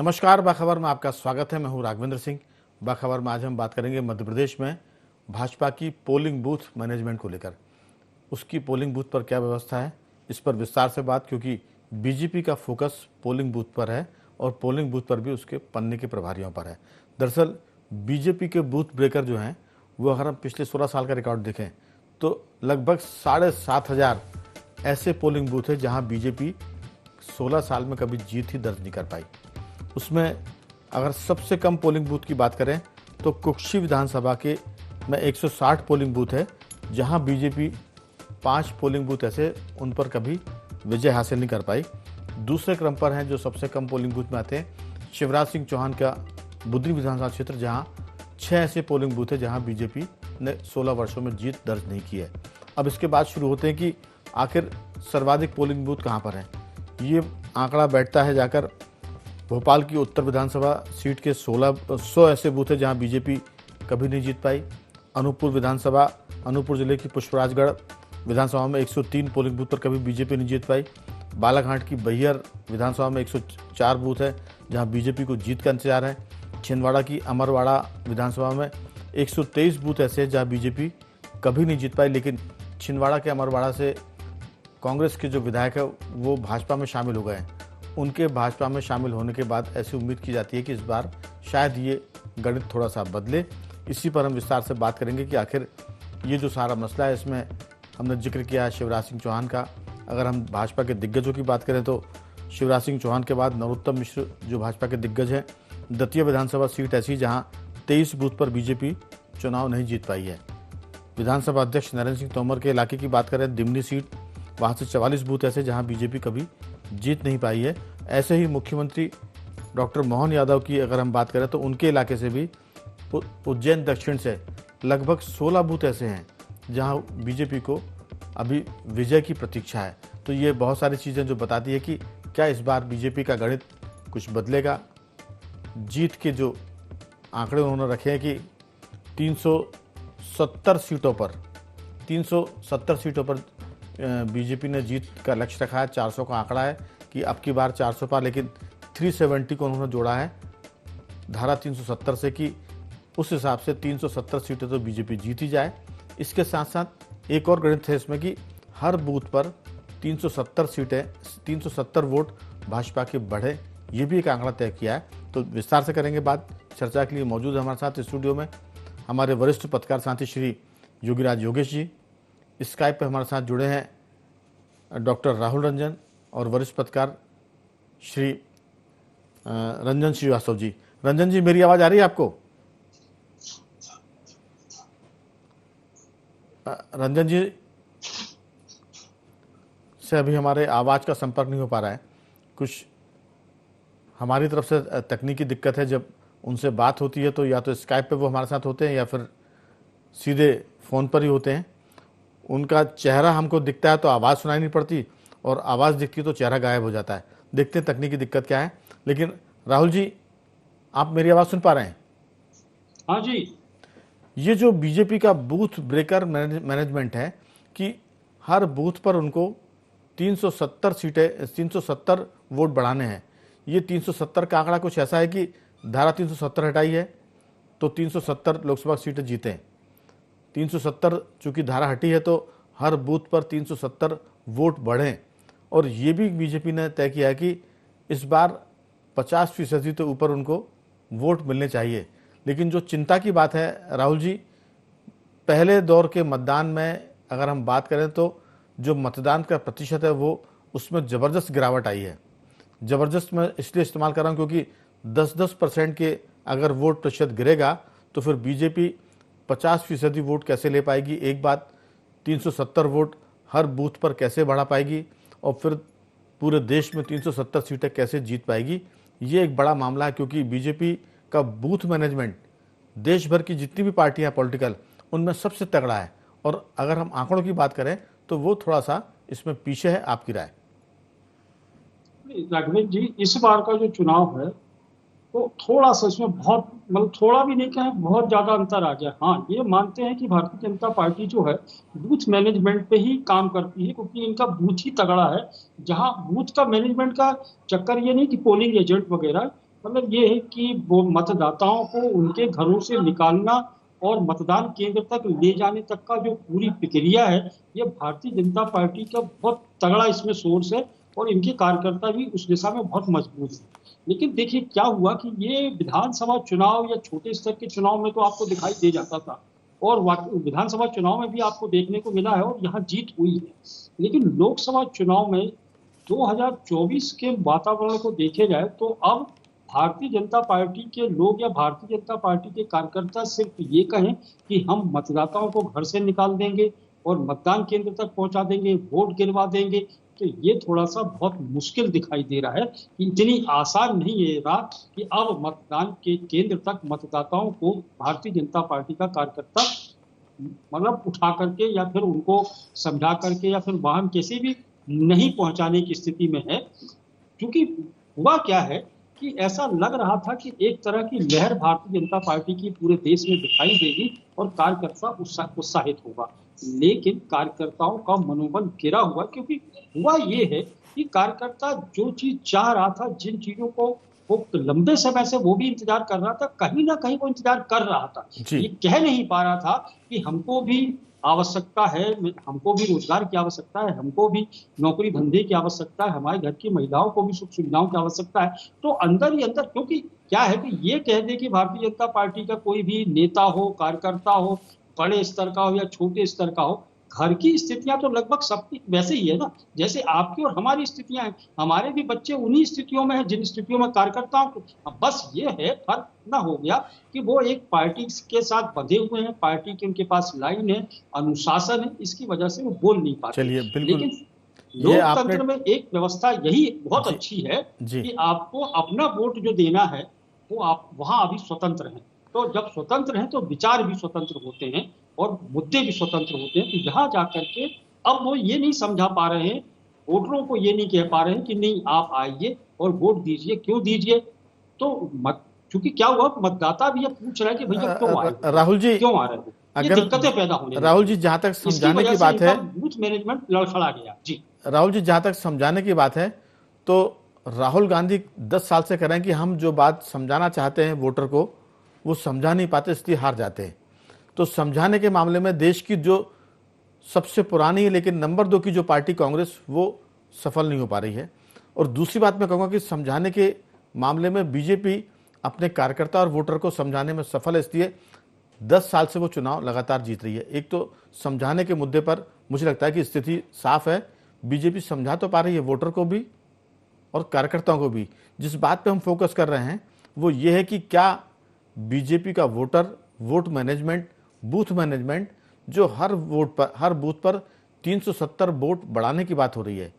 नमस्कार, बाखबर में आपका स्वागत है। मैं हूं राघवेंद्र सिंह। बाखबर में आज हम बात करेंगे मध्य प्रदेश में भाजपा की पोलिंग बूथ मैनेजमेंट को लेकर। उसकी पोलिंग बूथ पर क्या व्यवस्था है, इस पर विस्तार से बात, क्योंकि बीजेपी का फोकस पोलिंग बूथ पर है और पोलिंग बूथ पर भी उसके पन्ने के प्रभारियों पर है। दरअसल बीजेपी के बूथ ब्रेकर जो हैं वो अगर हम पिछले 16 साल का रिकॉर्ड देखें तो लगभग 7,500 ऐसे पोलिंग बूथ है जहां बीजेपी 16 साल में कभी जीत ही दर्ज नहीं कर पाई। उसमें अगर सबसे कम पोलिंग बूथ की बात करें तो कुक्षी विधानसभा के में 160 पोलिंग बूथ है जहां बीजेपी 5 पोलिंग बूथ ऐसे उन पर कभी विजय हासिल नहीं कर पाई। दूसरे क्रम पर हैं जो सबसे कम पोलिंग बूथ में आते हैं शिवराज सिंह चौहान का बुधनी विधानसभा क्षेत्र, जहां 6 ऐसे पोलिंग बूथ है जहां बीजेपी ने 16 वर्षों में जीत दर्ज नहीं की है। अब इसके बाद शुरू होते हैं कि आखिर सर्वाधिक पोलिंग बूथ कहां पर हैं। ये आंकड़ा बैठता है जाकर भोपाल की उत्तर विधानसभा सीट के 100 ऐसे बूथ है जहां बीजेपी कभी नहीं जीत पाई। अनूपपुर जिले की पुष्पराजगढ़ विधानसभा में 103 पोलिंग बूथ पर कभी बीजेपी नहीं जीत पाई। बालाघाट की बैहर विधानसभा में 104 बूथ है जहां बीजेपी को जीत का इंतजार है। छिंदवाड़ा की अमरवाड़ा विधानसभा में 123 बूथ ऐसे हैं जहां बीजेपी कभी नहीं जीत पाई, लेकिन छिंदवाड़ा के अमरवाड़ा से कांग्रेस के जो विधायक है वो भाजपा में शामिल हो गए हैं। उनके भाजपा में शामिल होने के बाद ऐसी उम्मीद की जाती है कि इस बार शायद ये गणित थोड़ा सा बदले। इसी पर हम विस्तार से बात करेंगे कि आखिर ये जो सारा मसला है, इसमें हमने जिक्र किया है शिवराज सिंह चौहान का। अगर हम भाजपा के दिग्गजों की बात करें तो शिवराज सिंह चौहान के बाद नरोत्तम मिश्र जो भाजपा के दिग्गज हैं। दतिया विधानसभा सीट ऐसी जहाँ 23 बूथ पर बीजेपी चुनाव नहीं जीत पाई है। विधानसभा अध्यक्ष नरेंद्र सिंह तोमर के इलाके की बात करें, दिमनी सीट, वहाँ से 44 बूथ ऐसे जहाँ बीजेपी कभी जीत नहीं पाई है। ऐसे ही मुख्यमंत्री डॉक्टर मोहन यादव की अगर हम बात करें तो उनके इलाके से भी उज्जैन दक्षिण से लगभग 16 बूथ ऐसे हैं जहां बीजेपी को अभी विजय की प्रतीक्षा है। तो ये बहुत सारी चीज़ें जो बताती है कि क्या इस बार बीजेपी का गणित कुछ बदलेगा। जीत के जो आंकड़े उन्होंने रखे हैं कि 370 सीटों पर बीजेपी ने जीत का लक्ष्य रखा है। 400 का आंकड़ा है कि अब की बार 400 पार, लेकिन 370 को उन्होंने जोड़ा है धारा 370 से कि उस हिसाब से 370 सीटें तो बीजेपी जीत ही जाए। इसके साथ साथ एक और गणित है इसमें कि हर बूथ पर 370 वोट भाजपा के बढ़े, ये भी एक आंकड़ा तय किया है। तो विस्तार से करेंगे बात। चर्चा के लिए मौजूद है हमारे साथ स्टूडियो में हमारे वरिष्ठ पत्रकार साथी श्री योगीराज योगेश जी। स्काइप पर हमारे साथ जुड़े हैं डॉक्टर राहुल रंजन और वरिष्ठ पत्रकार श्री रंजन श्रीवास्तव जी। रंजन जी, मेरी आवाज आ रही है आपको? रंजन जी से अभी हमारे आवाज का संपर्क नहीं हो पा रहा है। कुछ हमारी तरफ से तकनीकी दिक्कत है। जब उनसे बात होती है तो या तो स्काइप पे वो हमारे साथ होते हैं या फिर सीधे फ़ोन पर ही होते हैं। उनका चेहरा हमको दिखता है तो आवाज़ सुनाई नहीं पड़ती, और आवाज़ दिखती है तो चेहरा गायब हो जाता है। देखते हैं तकनीकी दिक्कत क्या है। लेकिन राहुल जी, आप मेरी आवाज़ सुन पा रहे हैं? हाँ जी। ये जो बीजेपी का बूथ ब्रेकर मैनेजमेंट है कि हर बूथ पर उनको 370 वोट बढ़ाने हैं। ये 370 का आंकड़ा कुछ ऐसा है कि धारा 370 हटाई है तो 370 लोकसभा सीटें जीतें। 370 चूंकि धारा हटी है तो हर बूथ पर 370 वोट बढ़ें। और ये भी बीजेपी ने तय किया है कि इस बार 50% तो ऊपर उनको वोट मिलने चाहिए। लेकिन जो चिंता की बात है राहुल जी, पहले दौर के मतदान में अगर हम बात करें तो जो मतदान का प्रतिशत है वो उसमें ज़बरदस्त गिरावट आई है। ज़बरदस्त मैं इसलिए इस्तेमाल कर रहा हूँ क्योंकि 10% के अगर वोट प्रतिशत गिरेगा तो फिर बीजेपी 50% वोट कैसे ले पाएगी, एक बात। 370 वोट हर बूथ पर कैसे बढ़ा पाएगी, और फिर पूरे देश में 370 सीटें कैसे जीत पाएगी, ये एक बड़ा मामला है। क्योंकि बीजेपी का बूथ मैनेजमेंट देश भर की जितनी भी पार्टियां पॉलिटिकल, उनमें सबसे तगड़ा है। और अगर हम आंकड़ों की बात करें तो वो थोड़ा सा इसमें पीछे है। आपकी राय? राघवेंद्र जी, इस बार का जो चुनाव है तो थोड़ा सा इसमें बहुत, मतलब थोड़ा भी नहीं कहें, बहुत ज्यादा अंतर आ गया। हाँ, ये मानते हैं कि भारतीय जनता पार्टी जो है बूथ मैनेजमेंट पे ही काम करती है, क्योंकि इनका बूथ ही तगड़ा है। जहां बूथ का मैनेजमेंट का चक्कर ये नहीं कि पोलिंग एजेंट वगैरह, मतलब ये है कि वो मतदाताओं को उनके घरों से निकालना और मतदान केंद्र तक ले जाने तक का जो पूरी प्रक्रिया है, ये भारतीय जनता पार्टी का बहुत तगड़ा इसमें सोर्स है और इनके कार्यकर्ता भी उस दिशा में बहुत मजबूत है। लेकिन देखिए क्या हुआ कि ये विधानसभा चुनाव या छोटे स्तर के चुनाव में तो आपको दिखाई दे जाता था, और विधानसभा चुनाव में भी आपको देखने को मिला है और यहाँ जीत हुई है। लेकिन लोकसभा चुनाव में 2024 के वातावरण को देखे जाए तो अब भारतीय जनता पार्टी के लोग या भारतीय जनता पार्टी के कार्यकर्ता सिर्फ ये कहें कि हम मतदाताओं को घर से निकाल देंगे और मतदान केंद्र तक पहुंचा देंगे, वोट गिरवा देंगे, तो ये थोड़ा सा बहुत मुश्किल दिखाई दे रहा है कि इतनी आसान नहीं है बात कि अब मतदान के केंद्र तक मतदाताओं को भारतीय जनता पार्टी का कार्यकर्ता मतलब उठा करके या फिर उनको समझा करके या फिर वाहन किसी भी नहीं पहुंचाने की स्थिति में है। क्योंकि हुआ क्या है कि ऐसा लग रहा था कि एक तरह की लहर भारतीय जनता पार्टी की पूरे देश में दिखाई देगी और कार्यकर्ता उत्साहित होगा, लेकिन कार्यकर्ताओं का मनोबल गिरा हुआ। क्योंकि हुआ ये है कि कार्यकर्ता जो चीज चाह रहा था, जिन चीजों को वो लंबे समय से वो भी इंतजार कर रहा था, कहीं ना कहीं वो इंतजार कर रहा था, ये कह नहीं पा रहा था कि हमको भी आवश्यकता है, हमको भी रोजगार की आवश्यकता है, हमको भी नौकरी धंधे की आवश्यकता है, हमारे घर की महिलाओं को भी सुख सुविधाओं की आवश्यकता है। तो अंदर ही अंदर, क्योंकि क्या है कि ये कह दे कि भारतीय जनता पार्टी का कोई भी नेता हो, कार्यकर्ता हो, बड़े स्तर का हो या छोटे स्तर का हो, घर की स्थितियां तो लगभग सबकी वैसे ही है ना, जैसे आपकी और हमारी स्थितियां हैं। हमारे भी बच्चे उन्हीं स्थितियों में हैं जिन स्थितियों में कार्यकर्ताओं को। बस ये है फर्क ना हो गया कि वो एक पार्टी के साथ बंधे हुए हैं, पार्टी के उनके पास लाइन है, अनुशासन है, इसकी वजह से वो बोल नहीं पाते। चलिए बिल्कुल, लेकिन लोकतंत्र में एक व्यवस्था यही बहुत अच्छी है कि आपको अपना वोट जो देना है वो आप वहां अभी स्वतंत्र हैं। तो जब स्वतंत्र हैं तो विचार भी स्वतंत्र होते हैं और मुद्दे भी स्वतंत्र होते हैं। तो यहाँ जाकर के अब वो ये नहीं समझा पा रहे हैं, वोटरों को ये नहीं कह पा रहे हैं कि नहीं आप आइए और वोट दीजिए। क्यों दीजिए? तो क्योंकि क्या हुआ, मतदाता भी ये पूछ रहा है कि भैया क्यों आए, राहुल जी क्यों आ रहे हो, ये दिक्कतें पैदा होने लगी। राहुल जी जहां तक समझाने की बात है, बूथ मैनेजमेंट लड़खड़ा गया। जी राहुल जी जहां तक समझाने की बात है, तो राहुल गांधी 10 साल से कह रहे हैं कि हम जो बात समझाना चाहते हैं वोटर को वो समझा नहीं पाते, इसलिए हार जाते हैं। तो समझाने के मामले में देश की जो सबसे पुरानी लेकिन नंबर 2 की जो पार्टी कांग्रेस, वो सफल नहीं हो पा रही है। और दूसरी बात मैं कहूँगा कि समझाने के मामले में बीजेपी अपने कार्यकर्ता और वोटर को समझाने में सफल है, इसलिए 10 साल से वो चुनाव लगातार जीत रही है। एक तो समझाने के मुद्दे पर मुझे लगता है कि स्थिति साफ है, बीजेपी समझा तो पा रही है वोटर को भी और कार्यकर्ताओं को भी। जिस बात पे हम फोकस कर रहे हैं वो ये है कि क्या बीजेपी का voter, vote management, booth management, जो हर वोट पर, हर बूथ पर 370 वोट बढ़ाने की बात हो रही है,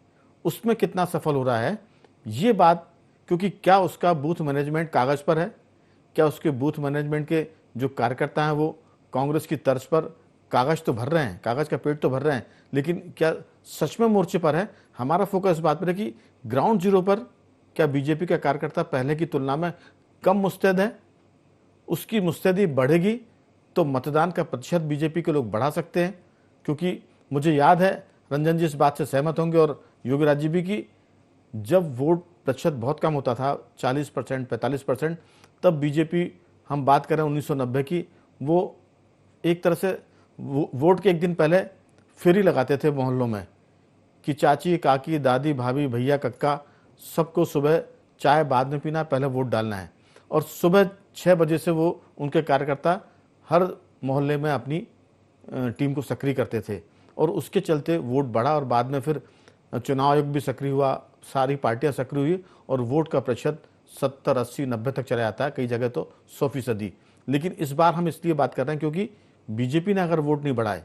उसमें कितना सफल हो रहा है ये बात। क्योंकि क्या उसका बूथ मैनेजमेंट कागज़ पर है, क्या उसके बूथ मैनेजमेंट के जो कार्यकर्ता हैं वो कांग्रेस की तर्ज पर कागज़ तो भर रहे हैं, कागज़ का पेट तो भर रहे हैं, लेकिन क्या सच में मोर्चे पर है? हमारा फोकस इस बात पर है कि ग्राउंड जीरो पर क्या बीजेपी का कार्यकर्ता पहले की तुलना में कम मुस्तैद है? उसकी मुस्तैदी बढ़ेगी तो मतदान का प्रतिशत बीजेपी के लोग बढ़ा सकते हैं। क्योंकि मुझे याद है, रंजन जी इस बात से सहमत होंगे और योगीराज जी भी, कि जब वोट प्रतिशत बहुत कम होता था 40%, 45%, तब बीजेपी, हम बात करें 1990 की, वो एक तरह से वोट के एक दिन पहले फेरी लगाते थे मोहल्लों में कि चाची, काकी, दादी, भाभी, भैया, कक्का, सबको सुबह चाय बाद में पीना, पहले वोट डालना है। और सुबह 6 बजे से वो उनके कार्यकर्ता हर मोहल्ले में अपनी टीम को सक्रिय करते थे और उसके चलते वोट बढ़ा और बाद में फिर चुनाव आयोग भी सक्रिय हुआ, सारी पार्टियां सक्रिय हुई और वोट का प्रतिशत 70, 80, 90 तक चला जाता है, कई जगह तो 100%। लेकिन इस बार हम इसलिए बात कर रहे हैं क्योंकि बीजेपी ने अगर वोट नहीं बढ़ाए,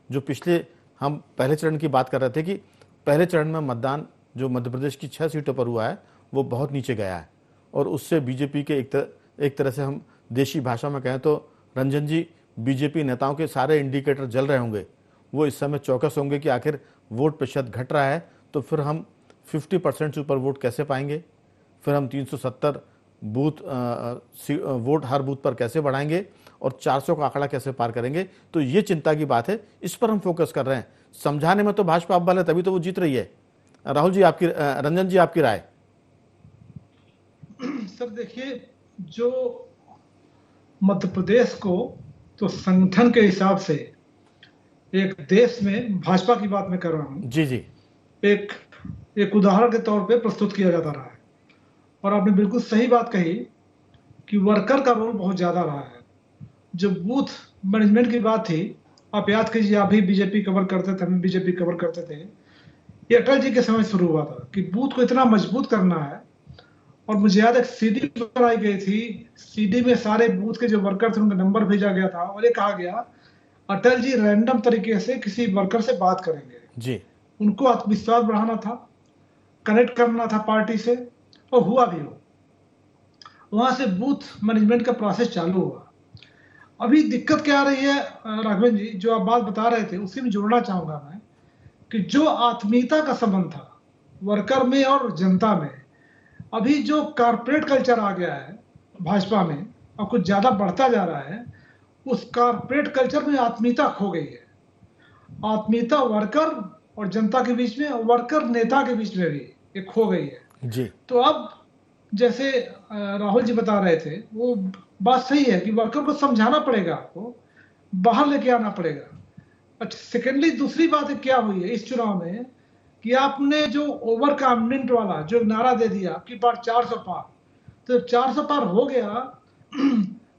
जो पिछले हम पहले चरण की बात कर रहे थे कि पहले चरण में मतदान जो मध्य प्रदेश की 6 सीटों पर हुआ है वो बहुत नीचे गया है और उससे बीजेपी के एक तरह से हम देशी भाषा में कहें तो रंजन जी, बीजेपी नेताओं के सारे इंडिकेटर जल रहे होंगे। वो इस समय चौकस होंगे कि आखिर वोट प्रतिशत घट रहा है तो फिर हम 50% से ऊपर वोट कैसे पाएंगे, फिर हम 370 वोट हर बूथ पर कैसे बढ़ाएंगे और 400 का आंकड़ा कैसे पार करेंगे। तो ये चिंता की बात है, इस पर हम फोकस कर रहे हैं। समझाने में तो भाजपा अव्वल है, तभी तो वो जीत रही है। राहुल जी, आपकी, रंजन जी, आपकी राय? सर देखिए, जो मध्य प्रदेश को तो संगठन के हिसाब से एक देश में, भाजपा की बात मैं कर रहा हूँ, जी जी एक एक उदाहरण के तौर पे प्रस्तुत किया जाता रहा है। और आपने बिल्कुल सही बात कही कि वर्कर का रोल बहुत ज्यादा रहा है। जो बूथ मैनेजमेंट की बात थी, आप याद कीजिए, आप भी बीजेपी कवर करते थे, हम बीजेपी कवर करते थे। ये अटल जी के समय शुरू हुआ था कि बूथ को इतना मजबूत करना है। और मुझे याद है सीडी बनाई गई थी, सीडी में सारे बूथ के जो वर्कर थे उनका नंबर भेजा गया था और ये कहा गया अटल जी रैंडम तरीके से किसी वर्कर से बात करेंगे। जी उनको आत्मविश्वास बढ़ाना था, कनेक्ट करना था पार्टी से, और हुआ भी हो। वहां से बूथ मैनेजमेंट का प्रोसेस चालू हुआ। अभी दिक्कत क्या आ रही है राघवेंद्र जी, जो आप बात बता रहे थे उसी में जोड़ना चाहूंगा मैं, कि जो आत्मीयता का संबंध था वर्कर में और जनता में, अभी जो कारपोरेट कल्चर आ गया है भाजपा में और कुछ ज्यादा बढ़ता जा रहा है, उस कारपोरेट कल्चर में आत्मीयता खो गई है। आत्मीयता वर्कर और जनता के बीच में, वर्कर नेता के बीच में भी ये खो गई है। जी तो अब जैसे राहुल जी बता रहे थे, वो बात सही है कि वर्कर को समझाना पड़ेगा, आपको बाहर लेके आना पड़ेगा। अच्छा, सेकेंडली दूसरी बात है क्या हुई है इस चुनाव में, कि आपने जो ओवर कॉन्फिडेंट वाला जो नारा दे दिया कि बार 400 पार, तो 400 पार हो गया,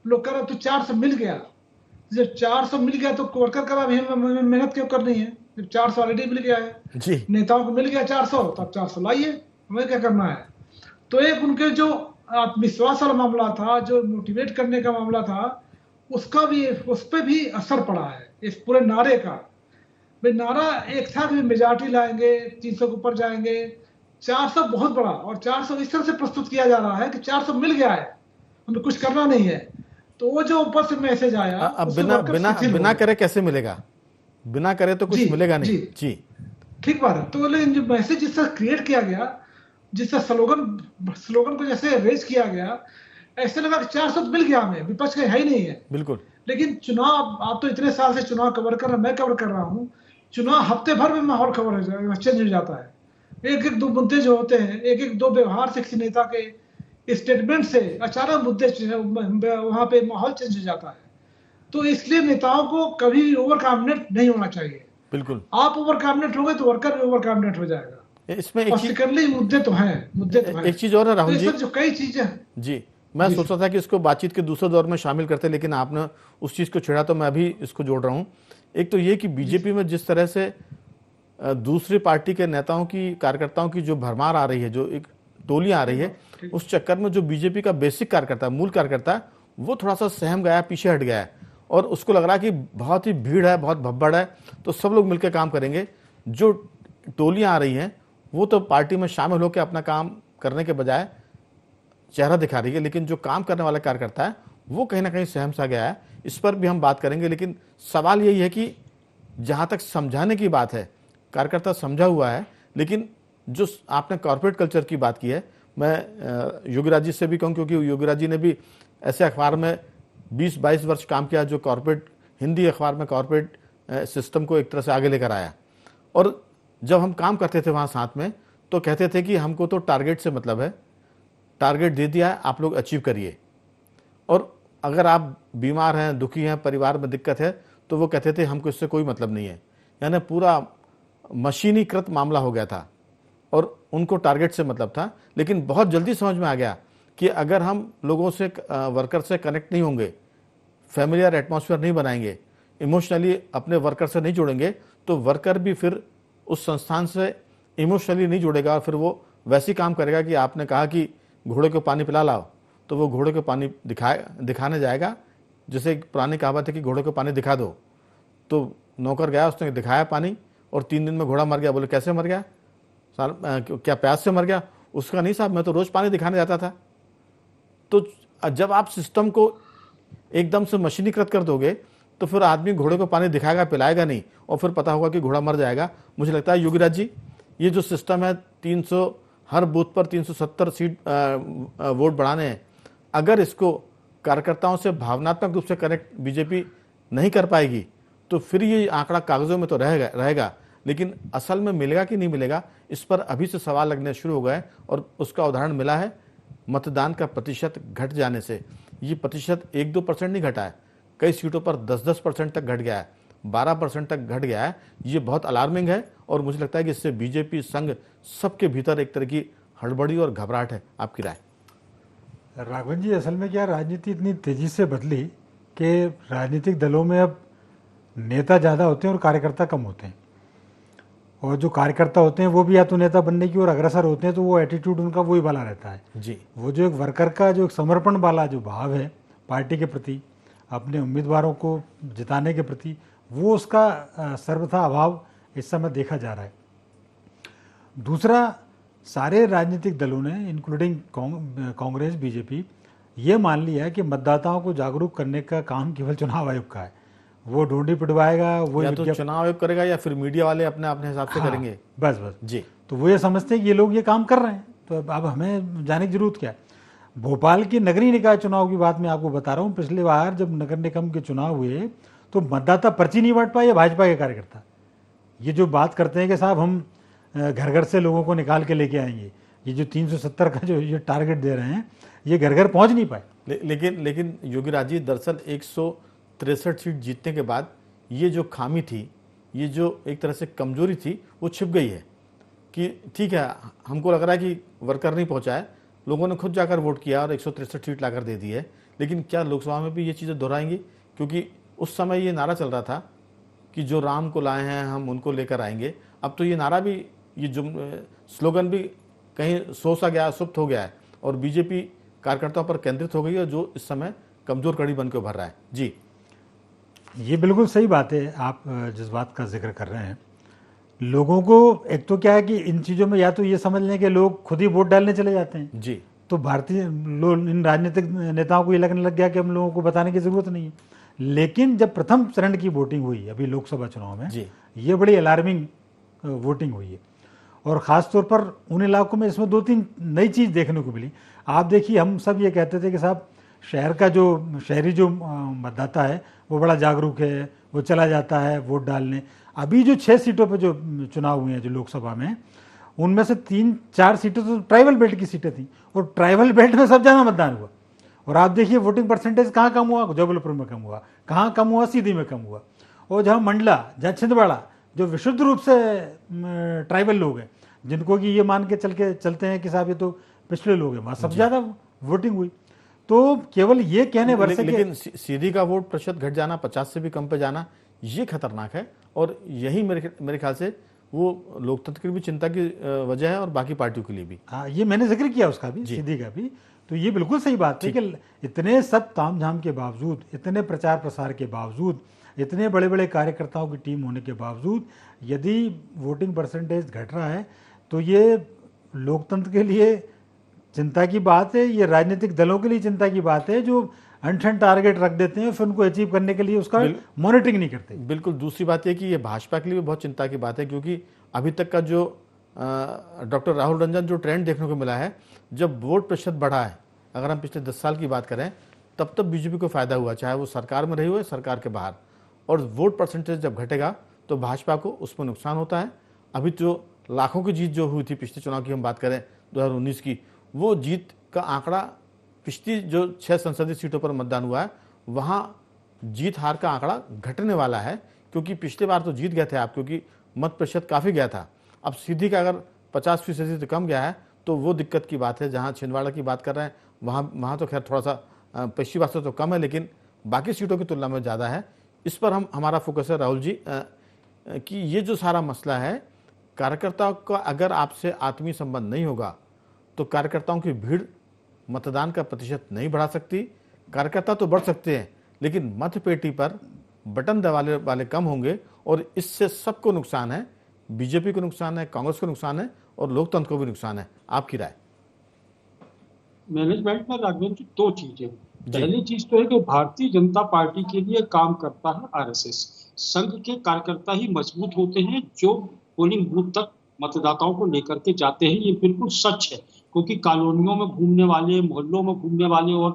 लोग कह रहे तो 400 मिल गया। जब 400 मिल गया तो वर्कर का मेहनत क्यों करनी है, जब 400 ऑलरेडी मिल गया है, जी नेताओं को मिल गया 400, तब 400 लाइए, हमें क्या करना है। तो एक उनके जो आत्मविश्वास वाला मामला था, जो मोटिवेट करने का मामला था, उसका भी, उस पर भी असर पड़ा है इस पूरे नारे का। भाई नारा एक था कि मेजॉरिटी लाएंगे, 300 के ऊपर जाएंगे, 400 बहुत बड़ा, और 400 इस तरह से प्रस्तुत किया जा रहा है कि 400 मिल गया है, हमें कुछ करना नहीं है। तो वो जो ऊपर से मैसेज आया, अब उससे बिना वर्कर बिना शिथिल हो बिना गए। करे कैसे मिलेगा? बिना करे तो कुछ जी, मिलेगा नहीं। जी। जी ठीक बात है। तो लेकिन जो मैसेज जिससे क्रिएट किया गया, जिससे स्लोगन स्लोगन को जैसे रेज किया गया, ऐसे लगा कि 400 मिल गया, हमें विपक्ष का है ही नहीं है। बिल्कुल। लेकिन चुनाव, आप तो इतने साल से चुनाव कवर कर रहे हैं, मैं कवर कर रहा हूँ, चुनाव हफ्ते भर में माहौल चेंज हो जाता है। एक एक दो मुद्दे जो होते हैं, एक एक दो व्यवहार से किसी नेता के स्टेटमेंट से अचानक मुद्दे वहां पे माहौल चेंज हो जाता है। तो इसलिए नेताओं को कभी ओवर कॉन्फिडेंट नहीं होना चाहिए। बिल्कुल। आप ओवर कॉन्फिडेंट हो गए तो वर्कर भी ओवर कॉन्फिडेंट हो जाएगा। इसमें एक और चीज, सेकेंडली मुद्दे तो हैं। एक चीज और है तो राहुल इस जी। पर जो कई चीजें, जी मैं जी सोच रहा था कि इसको बातचीत के दूसरे दौर में शामिल करते, लेकिन आपने उस चीज को छेड़ा तो मैं अभी इसको जोड़ रहा हूं। एक तो ये कि बीजेपी में जिस तरह से दूसरी पार्टी के नेताओं की, कार्यकर्ताओं की जो भरमार आ रही है, जो एक टोलियां आ रही है, उस चक्कर में जो बीजेपी का बेसिक कार्यकर्ता, मूल कार्यकर्ता है, वो थोड़ा सा सहम गया, पीछे हट गया है, और उसको लग रहा है कि बहुत ही भीड़ है, बहुत भब्बड़ है, तो सब लोग मिलकर काम करेंगे। जो टोलियां आ रही हैं वो तो पार्टी में शामिल होकर अपना काम करने के बजाय चेहरा दिखा रही है, लेकिन जो काम करने वाला कार्यकर्ता है वो कहीं ना कहीं सहम सा गया है। इस पर भी हम बात करेंगे, लेकिन सवाल यही है कि जहां तक समझाने की बात है, कार्यकर्ता समझा हुआ है, लेकिन जो आपने कॉर्पोरेट कल्चर की बात की है, मैं योगीराज जी से भी कहूँ, क्योंकि योगीराज जी ने भी ऐसे अखबार में 20-22 वर्ष काम किया जो कॉर्पोरेट, हिंदी अखबार में कॉर्पोरेट सिस्टम को एक तरह से आगे लेकर आया। और जब हम काम करते थे वहाँ साथ में, तो कहते थे कि हमको तो टारगेट से मतलब है, टारगेट दे दिया है, आप लोग अचीव करिए। और अगर आप बीमार हैं, दुखी हैं, परिवार में दिक्कत है, तो वो कहते थे हमको इससे कोई मतलब नहीं है। यानी पूरा मशीनीकृत मामला हो गया था और उनको टारगेट से मतलब था। लेकिन बहुत जल्दी समझ में आ गया कि अगर हम लोगों से, वर्कर से कनेक्ट नहीं होंगे, फैमिलियर एटमॉस्फेयर नहीं बनाएंगे, इमोशनली अपने वर्कर से नहीं जुड़ेंगे, तो वर्कर भी फिर उस संस्थान से इमोशनली नहीं जुड़ेगा और फिर वो वैसे ही काम करेगा कि आपने कहा कि घोड़े को पानी पिला लाओ, तो वो घोड़े को पानी दिखाने जाएगा। जैसे एक पुरानी कहावत है कि घोड़े को पानी दिखा दो, तो नौकर गया, उसने दिखाया पानी, और 3 दिन में घोड़ा मर गया। बोले कैसे मर गया? क्या प्यास से मर गया? उसका नहीं साहब, मैं तो रोज पानी दिखाने जाता था। तो जब आप सिस्टम को एकदम से मशीनीकृत कर दोगे, तो फिर आदमी घोड़े को पानी दिखाएगा, पिलाएगा नहीं, और फिर पता होगा कि घोड़ा मर जाएगा। मुझे लगता है योगीराज जी, ये जो सिस्टम है 300, हर बूथ पर 370 सीट वोट बढ़ाने हैं, अगर इसको कार्यकर्ताओं से भावनात्मक रूप से कनेक्ट बीजेपी नहीं कर पाएगी, तो फिर ये आंकड़ा कागजों में तो रहेगा, लेकिन असल में मिलेगा कि नहीं मिलेगा, इस पर अभी से सवाल लगने शुरू हो गए। और उसका उदाहरण मिला है मतदान का प्रतिशत घट जाने से, ये प्रतिशत 1-2% नहीं घटा है, कई सीटों पर 10-10% तक घट गया है, 12% तक घट गया है। ये बहुत अलार्मिंग है और मुझे लगता है कि इससे बीजेपी संघ सबके भीतर एक तरह की हड़बड़ी और घबराहट है। आपकी राय? राघवन जी, असल में क्या, राजनीति इतनी तेजी से बदली कि राजनीतिक दलों में अब नेता ज़्यादा होते हैं और कार्यकर्ता कम होते हैं। और जो कार्यकर्ता होते हैं वो भी या तो नेता बनने की ओर अग्रसर होते हैं, तो वो एटीट्यूड उनका वही वाला रहता है जी। वो जो एक वर्कर का जो एक समर्पण वाला जो भाव है पार्टी के प्रति, अपने उम्मीदवारों को जिताने के प्रति, वो उसका सर्वथा अभाव इस समय देखा जा रहा है। दूसरा, सारे राजनीतिक दलों ने इंक्लूडिंग कांग्रेस, बीजेपी, ये मान लिया है कि मतदाताओं को जागरूक करने का काम केवल चुनाव आयोग का है। वो ढूंढी पिटवाएगा, वो या तो चुनाव आयोग करेगा या फिर मीडिया वाले अपने अपने हिसाब से करेंगे। बस बस जी। तो वो ये समझते हैं कि ये लोग ये काम कर रहे हैं, तो अब हमें जाने की जरूरत क्या है। भोपाल की नगरीय निकाय चुनाव की बात मैं आपको बता रहा हूँ। पिछली बार जब नगर निगम के चुनाव हुए तो मतदाता पर्ची नहीं बांट पाए भाजपा के कार्यकर्ता। ये जो बात करते हैं कि साहब हम घर घर से लोगों को निकाल के लेके आएंगे, ये जो 370 का जो ये टारगेट दे रहे हैं, ये घर घर पहुंच नहीं पाए। लेकिन योगी राज जी, दरअसल 163 सीट जीतने के बाद ये जो खामी थी, ये जो एक तरह से कमजोरी थी, वो छिप गई है कि ठीक है, हमको लग रहा है कि वर्कर नहीं पहुंचा है, लोगों ने खुद जाकर वोट किया और 163 सीट लाकर दे दी है। लेकिन क्या लोकसभा में भी ये चीज़ें दोहराएंगी? क्योंकि उस समय ये नारा चल रहा था कि जो राम को लाए हैं हम उनको लेकर आएंगे। अब तो ये नारा भी, ये जो स्लोगन भी कहीं सो सा गया, सुप्त हो गया है और बीजेपी कार्यकर्ताओं पर केंद्रित हो गई है, जो इस समय कमजोर कड़ी बन के उभर रहा है। जी, ये बिल्कुल सही बात है। आप जिस बात का जिक्र कर रहे हैं, लोगों को एक तो क्या है कि इन चीज़ों में या तो ये समझ लें कि लोग खुद ही वोट डालने चले जाते हैं। जी। तो भारतीय लोग, इन राजनीतिक नेताओं को ये लगने लग गया कि हम लोगों को बताने की ज़रूरत नहीं है। लेकिन जब प्रथम चरण की वोटिंग हुई अभी लोकसभा चुनाव में, ये बड़ी अलार्मिंग वोटिंग हुई है। और ख़ास तौर पर उन इलाकों में इसमें 2-3 नई चीज़ देखने को मिली। आप देखिए, हम सब ये कहते थे कि साहब शहरी जो मतदाता है वो बड़ा जागरूक है, वो चला जाता है वोट डालने। अभी जो 6 सीटों पर जो चुनाव हुए हैं जो लोकसभा में, उनमें से 3-4 सीटें तो ट्राइबल बेल्ट की सीटें थी और ट्राइबल बेल्ट में सब ज़्यादा मतदान हुआ। और आप देखिए वोटिंग परसेंटेज कहाँ कम हुआ, जबलपुर में कम हुआ, कहाँ कम हुआ, सीधी में कम हुआ। और जहाँ मंडला, जहाँ छिंदवाड़ा, जो विशुद्ध रूप से ट्राइबल लोग हैं, जिनको कि ये मान के चलते हैं कि साहब ये तो पिछड़े लोग हैं, वहाँ सबसे ज़्यादा वोटिंग हुई। तो केवल ये कहने भर से लेकिन सीधी का वोट प्रतिशत घट जाना, 50 से भी कम पे जाना, ये खतरनाक है। और यही मेरे ख्याल से वो लोकतंत्र की भी चिंता की वजह है और बाकी पार्टियों के लिए भी। हाँ, ये मैंने जिक्र किया उसका भी, सीधी का भी। तो ये बिल्कुल सही बात है कि इतने सब तामझाम के बावजूद, इतने प्रचार प्रसार के बावजूद, इतने बड़े बड़े कार्यकर्ताओं की टीम होने के बावजूद यदि वोटिंग परसेंटेज घट रहा है तो ये लोकतंत्र के लिए चिंता की बात है। ये राजनीतिक दलों के लिए चिंता की बात है जो अनशन टारगेट रख देते हैं, फिर उनको अचीव करने के लिए उसका मॉनिटरिंग नहीं करते। बिल्कुल। दूसरी बात यह कि ये भाजपा के लिए भी बहुत चिंता की बात है, क्योंकि अभी तक का जो डॉक्टर राहुल रंजन जो ट्रेंड देखने को मिला है, जब वोट प्रतिशत बढ़ा है, अगर हम पिछले 10 साल की बात करें, तब बीजेपी को फायदा हुआ, चाहे वो सरकार में रही हो या सरकार के बाहर। और वोट परसेंटेज जब घटेगा तो भाजपा को उसमें नुकसान होता है। अभी जो लाखों की जीत जो हुई थी पिछले चुनाव की हम बात करें 2019 की, वो जीत का आंकड़ा पिछली जो 6 संसदीय सीटों पर मतदान हुआ है, वहाँ जीत हार का आंकड़ा घटने वाला है, क्योंकि पिछले बार तो जीत गए थे आप, क्योंकि मत प्रतिशत काफ़ी गया था। अब सीधी का अगर 50% से कम गया है तो वो दिक्कत की बात है। जहाँ छिंदवाड़ा की बात कर रहे हैं, वहाँ तो खैर थोड़ा सा पश्चिमी वास्ते तो कम है, लेकिन बाकी सीटों की तुलना में ज़्यादा है। इस पर हमारा फोकस है राहुल जी, कि ये जो सारा मसला है, कार्यकर्ताओं का अगर आपसे आत्मीय संबंध नहीं होगा तो कार्यकर्ताओं की भीड़ मतदान का प्रतिशत नहीं बढ़ा सकती। कार्यकर्ता तो बढ़ सकते हैं, लेकिन मतपेटी पर बटन दबाने वाले कम होंगे और इससे सबको नुकसान है। बीजेपी को नुकसान है, कांग्रेस को नुकसान है और लोकतंत्र को भी नुकसान है। आपकी राय? मैनेजमेंट में राघवेंद्र जी 2 चीजें। पहली चीज तो है कि भारतीय जनता पार्टी के लिए काम करता है आरएसएस। संघ के कार्यकर्ता ही मजबूत होते हैं जो पोलिंग बूथ तक मतदाताओं को लेकर के जाते हैं। ये बिल्कुल सच है, क्योंकि कॉलोनियों में घूमने वाले, मोहल्लों में घूमने वाले और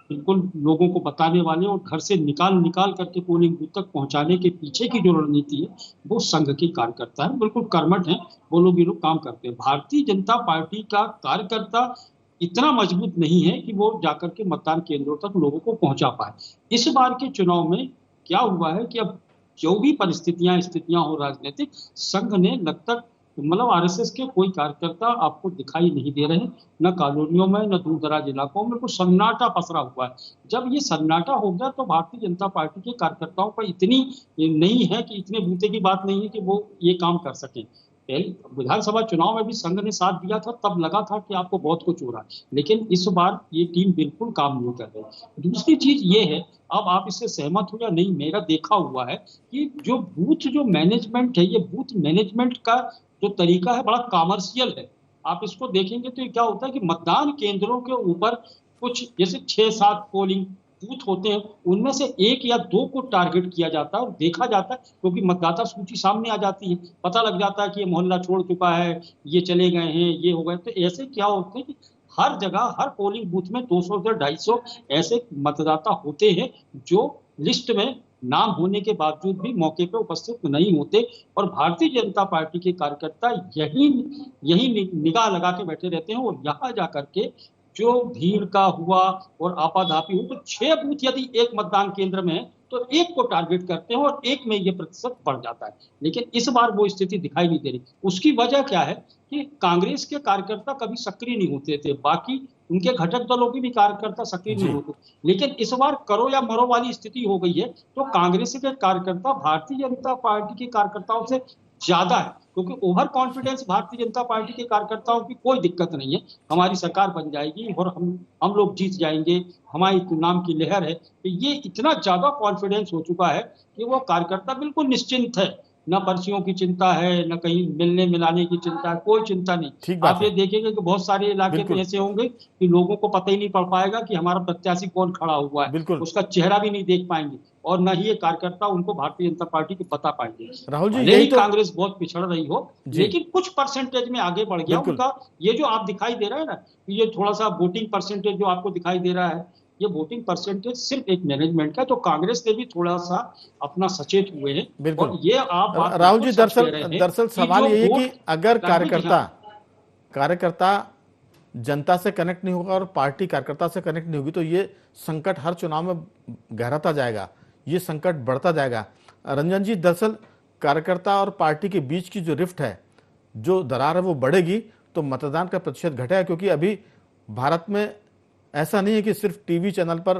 बिल्कुल लोगों को बताने वाले और घर से निकाल करके पोलिंग बूथ तक पहुंचाने के पीछे की जो रणनीति है वो संघ के कार्यकर्ता है, बिल्कुल कर्मठ है वो लोग। ये लोग काम करते हैं। भारतीय जनता पार्टी का कार्यकर्ता इतना मजबूत नहीं है कि वो जाकर के मतदान केंद्रों तक लोगों को पहुंचा पाए। इस बार के चुनाव में क्या हुआ है कि अब जो भी स्थितियां हो राजनीतिक, संघ ने लगता मतलब आरएसएस के कोई कार्यकर्ता आपको दिखाई नहीं दे रहे, न कॉलोनियों में न दूर दराज इलाकों में, कुछ सन्नाटा पसरा हुआ है। जब ये सन्नाटा हो गया तो भारतीय जनता पार्टी के कार्यकर्ताओं पर इतनी नहीं है कि इतने बूते की बात नहीं है कि वो ये काम कर सकें। विधानसभा चुनाव में भी संघ ने साथ दिया था, तब लगा था कि आपको बहुत कुछ हो रहा है, लेकिन इस बार ये टीम बिल्कुल काम नहीं कर रही। दूसरी चीज ये है, अब आप इससे सहमत हो या नहीं, मेरा देखा हुआ है कि जो बूथ जो मैनेजमेंट है, ये बूथ मैनेजमेंट का जो तरीका है बड़ा कॉमर्शियल है। आप इसको देखेंगे तो क्या होता है कि मतदान केंद्रों के ऊपर कुछ जैसे 6-7 पोलिंग बूथ होते हैं, उनमें से 1 या 2 को टारगेट किया जाता है और देखा जाता है, क्योंकि मतदाता सूची सामने आ जाती है, पता लग जाता है कि ये मोहल्ला छोड़ चुका है, ये चले गए हैं, ये हो गए। तो ऐसे क्या होते हैं कि हर जगह हर पोलिंग बूथ में 200 से 250 ऐसे मतदाता होते हैं जो लिस्ट में नाम होने के बावजूद भी मौके पर उपस्थित नहीं होते, और भारतीय जनता पार्टी के कार्यकर्ता यही निगाह लगा के बैठे रहते हैं, और यहाँ जाकर के जो भीड़ का हुआ और आपाधापी हुई, तो 6 बूथ यदि एक मतदान केंद्र में है तो 1 को टारगेट करते हैं और 1 में ये प्रतिशत बढ़ जाता है। लेकिन इस बार वो स्थिति दिखाई नहीं दे रही। उसकी वजह क्या है कि कांग्रेस के कार्यकर्ता कभी सक्रिय नहीं होते थे, बाकी उनके घटक दलों के भी कार्यकर्ता सक्रिय नहीं होते, लेकिन इस बार करो या मरो वाली स्थिति हो गई है। तो कांग्रेस के कार्यकर्ता भारतीय जनता पार्टी के कार्यकर्ताओं से ज्यादा है, क्योंकि over confidence Bharatiya Janata party के कार्यकर्ताओं की कोई दिक्कत नहीं है, हमारी सरकार बन जाएगी और हम लोग जीत जाएंगे, हमारी नाम की लहर है। तो ये इतना ज्यादा कॉन्फिडेंस हो चुका है कि वो कार्यकर्ता बिल्कुल निश्चिंत है, न पर्चियों की चिंता है, न कहीं मिलने मिलाने की चिंता है, कोई चिंता नहीं। आप ये देखेंगे कि बहुत सारे इलाके तो ऐसे होंगे कि लोगों को पता ही नहीं पड़ पाएगा कि हमारा प्रत्याशी कौन खड़ा हुआ है, उसका चेहरा भी नहीं देख पाएंगे, और न ही ये कार्यकर्ता उनको भारतीय जनता पार्टी के बता पाएंगे। राहुल जी, यही तो कांग्रेस बहुत पिछड़ रही हो, लेकिन कुछ परसेंटेज में आगे बढ़ गया उनका। ये जो आप दिखाई दे रहा है ना, ये थोड़ा सा वोटिंग परसेंटेज जो आपको दिखाई दे रहा है, ये वोटिंग परसेंटेज सिर्फ एक मैनेजमेंट का, तो कांग्रेस ने भी थोड़ा सा अपना सचेत हुए हैं। और ये आप राहुल जी, दरअसल सवाल ये है कि अगर कार्यकर्ता जनता से कनेक्ट नहीं होगा और पार्टी कार्यकर्ता से कनेक्ट नहीं होगी, तो ये संकट हर चुनाव में गहराता जाएगा, ये संकट बढ़ता जाएगा। रंजन जी, दरअसल कार्यकर्ता और पार्टी के बीच की जो रिफ्ट है, जो दरार है, वो बढ़ेगी तो मतदान का प्रतिशत घटेगा, क्योंकि अभी भारत में ऐसा नहीं है कि सिर्फ टीवी चैनल पर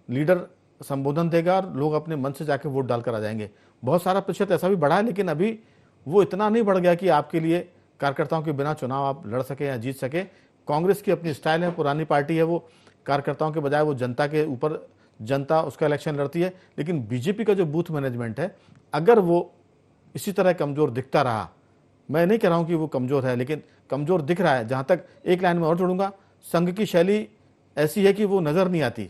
लीडर संबोधन देगा और लोग अपने मन से जाके वोट डालकर आ जाएंगे। बहुत सारा प्रतिशत ऐसा भी बढ़ा है, लेकिन अभी वो इतना नहीं बढ़ गया कि आपके लिए कार्यकर्ताओं के बिना चुनाव आप लड़ सके या जीत सके। कांग्रेस की अपनी स्टाइल है, पुरानी पार्टी है, वो कार्यकर्ताओं के बजाय वो जनता के ऊपर, जनता उसका इलेक्शन लड़ती है। लेकिन बीजेपी का जो बूथ मैनेजमेंट है, अगर वो इसी तरह कमजोर दिखता रहा, मैं नहीं कह रहा हूं कि वो कमजोर है, लेकिन कमजोर दिख रहा है। जहां तक एक लाइन में और जोड़ूंगा, संघ की शैली ऐसी है कि वो नजर नहीं आती।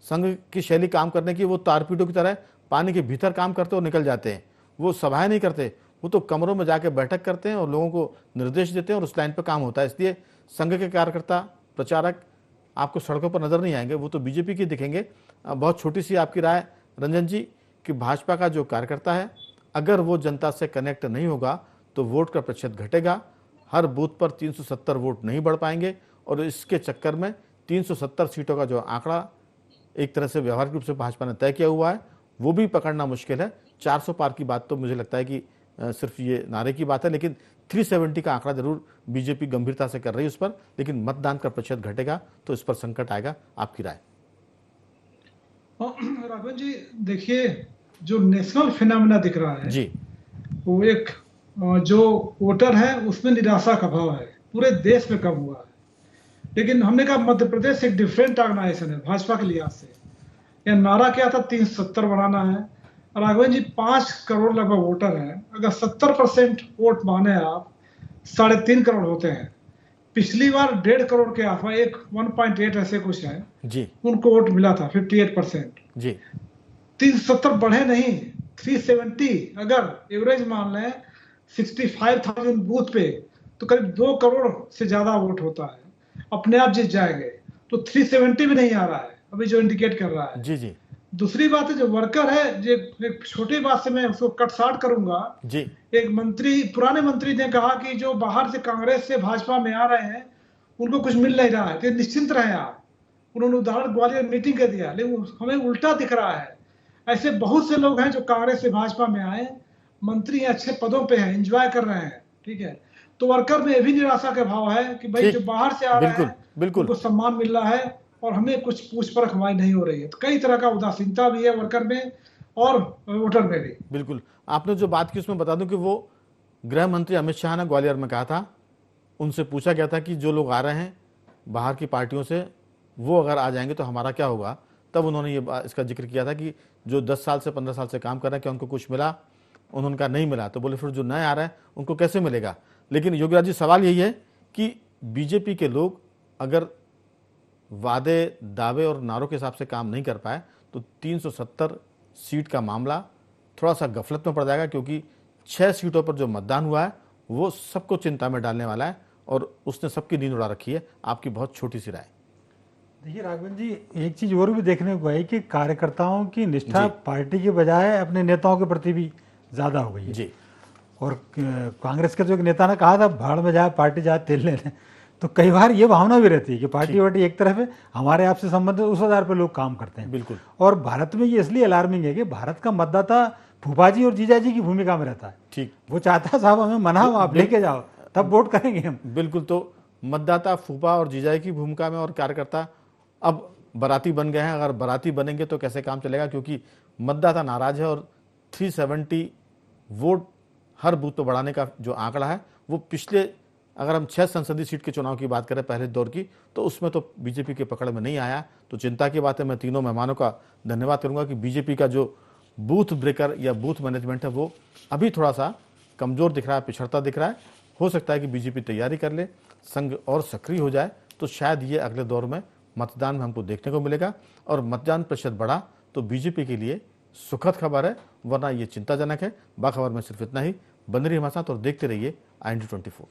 संघ की शैली काम करने की, वो तारपीटों की तरह पानी के भीतर काम करते और निकल जाते हैं। वो सभाएं नहीं करते, वो तो कमरों में जाके बैठक करते हैं और लोगों को निर्देश देते हैं और उस लाइन पर काम होता है। इसलिए संघ के कार्यकर्ता, प्रचारक आपको सड़कों पर नजर नहीं आएंगे, वो तो बीजेपी के दिखेंगे। बहुत छोटी सी आपकी राय रंजन जी, कि भाजपा का जो कार्यकर्ता है, अगर वो जनता से कनेक्ट नहीं होगा तो वोट का प्रतिशत घटेगा, हर बूथ पर 370 वोट नहीं बढ़ पाएंगे, और इसके चक्कर में 370 सीटों का जो आंकड़ा एक तरह से व्यवहारिक रूप से भाजपा ने तय किया हुआ है, वो भी पकड़ना मुश्किल है। 400 पार की बात तो मुझे लगता है कि सिर्फ ये नारे की बात है, लेकिन 370 का आंकड़ा जरूर बीजेपी गंभीरता से कर रही है उस पर, लेकिन मतदान का प्रतिशत घटेगा तो इस पर संकट आएगा। आपकी राय? राघवन जी, देखिए, जो नेशनल फिनोमेना दिख रहा है जी, वो एक जो वोटर है उसमें निराशा का भाव है, पूरे देश में कम हुआ है। लेकिन हमने कहा मध्य प्रदेश एक डिफरेंट ऑर्गेनाइजेशन है भाजपा के लिहाज से। यह नारा क्या था, 370 बनाना है। राघवन जी, 5 करोड़ लगभग वोटर हैं, अगर 70% वोट माने आप, 3.5 करोड़ होते हैं। पिछली बार 1.5 करोड़ के आसपास, 1.8 ऐसे कुछ है जी, उनको वोट मिला था, 58% जी। 370 बढ़े नहीं, 370 अगर एवरेज मान लें 65,000 बूथ पे, तो करीब 2 करोड़ से ज्यादा वोट होता है, अपने आप जीत जाएंगे। तो 370 भी नहीं आ रहा है अभी जो इंडिकेट कर रहा है जी जी। दूसरी बात है, जो वर्कर है, जो एक छोटी बात से मैं उसको कट शार्ट करूंगा जी। एक मंत्री, पुराने मंत्री ने कहा कि जो बाहर से कांग्रेस से भाजपा में आ रहे हैं उनको कुछ मिल नहीं रहा है, तो निश्चिंत रहे आप। उन्होंने उदाहरण ग्वालियर मीटिंग कर दिया, लेकिन हमें उल्टा दिख रहा है। ऐसे बहुत से लोग हैं जो कांग्रेस से भाजपा में आए, मंत्री हैं, अच्छे पदों पे हैं, एंजॉय कर रहे हैं, ठीक है। तो वर्कर में भी निराशा का भाव है कि भाई जो बाहर से आ रहे हैं बिल्कुल उनको सम्मान मिल रहा है और हमें कुछ पूछ परख हमारी नहीं हो रही है। तो कई तरह का उदासीनता भी है वर्कर में और वोटर में भी। बिल्कुल, आपने जो बात की उसमें बता दूं कि वो गृह मंत्री अमित शाह ने ग्वालियर में कहा था, उनसे पूछा गया था कि जो लोग आ रहे हैं बाहर की पार्टियों से, वो अगर आ जाएंगे तो हमारा क्या होगा। तब उन्होंने ये इसका जिक्र किया था कि जो 10 साल से 15 साल से काम कर रहे हैं क्या उनको कुछ मिला, उन्होंने कहा नहीं मिला। तो बोले फिर जो नए आ रहे हैं उनको कैसे मिलेगा। लेकिन योगीराज जी, सवाल यही है कि बीजेपी के लोग अगर वादे, दावे और नारों के हिसाब से काम नहीं कर पाए तो 370 सीट का मामला थोड़ा सा गफलत में पड़ जाएगा, क्योंकि 6 सीटों पर जो मतदान हुआ है वो सबको चिंता में डालने वाला है और उसने सबकी नींद उड़ा रखी है। आपकी बहुत छोटी सी राय। देखिए राघवन जी, एक चीज और भी देखने को आई कि कार्यकर्ताओं की निष्ठा पार्टी के बजाय अपने नेताओं के प्रति भी ज्यादा हो गई है जी। और कांग्रेस के जो एक नेता ने कहा था भाड़ में जाए पार्टी जाए तेल ले लें, तो कई बार ये भावना भी रहती है कि पार्टी वार्टी एक तरफ है, हमारे आपसे संबंधित उस आधार पर लोग काम करते हैं। बिल्कुल। और भारत में ये इसलिए अलार्मिंग है कि भारत का मतदाता फूफाजी और जीजाजी की भूमिका में रहता है। ठीक, वो चाहता है साहब हमें मनाओ, आप लेके जाओ, तब वोट करेंगे हम। बिल्कुल। तो मतदाता फूफा और जीजाजी की भूमिका में और कार्यकर्ता अब बराती बन गए हैं। अगर बराती बनेंगे तो कैसे काम चलेगा, क्योंकि मतदाता नाराज है और 370 वोट हर बूथ पर बढ़ाने का जो आंकड़ा है वो पिछले, अगर हम 6 संसदीय सीट के चुनाव की बात करें पहले दौर की, तो उसमें तो बीजेपी के पकड़ में नहीं आया। तो चिंता की बात है। मैं तीनों मेहमानों का धन्यवाद करूंगा कि बीजेपी का जो बूथ ब्रेकर या बूथ मैनेजमेंट है वो अभी थोड़ा सा कमजोर दिख रहा है, पिछड़ता दिख रहा है। हो सकता है कि बीजेपी तैयारी कर ले, संघ और सक्रिय हो जाए, तो शायद ये अगले दौर में मतदान में हमको देखने को मिलेगा और मतदान प्रतिशत बढ़ा तो बीजेपी के लिए सुखद खबर है, वरना ये चिंताजनक है। बाखबर में सिर्फ इतना ही। बने रहिए हमारे साथ और देखते रहिए IND24।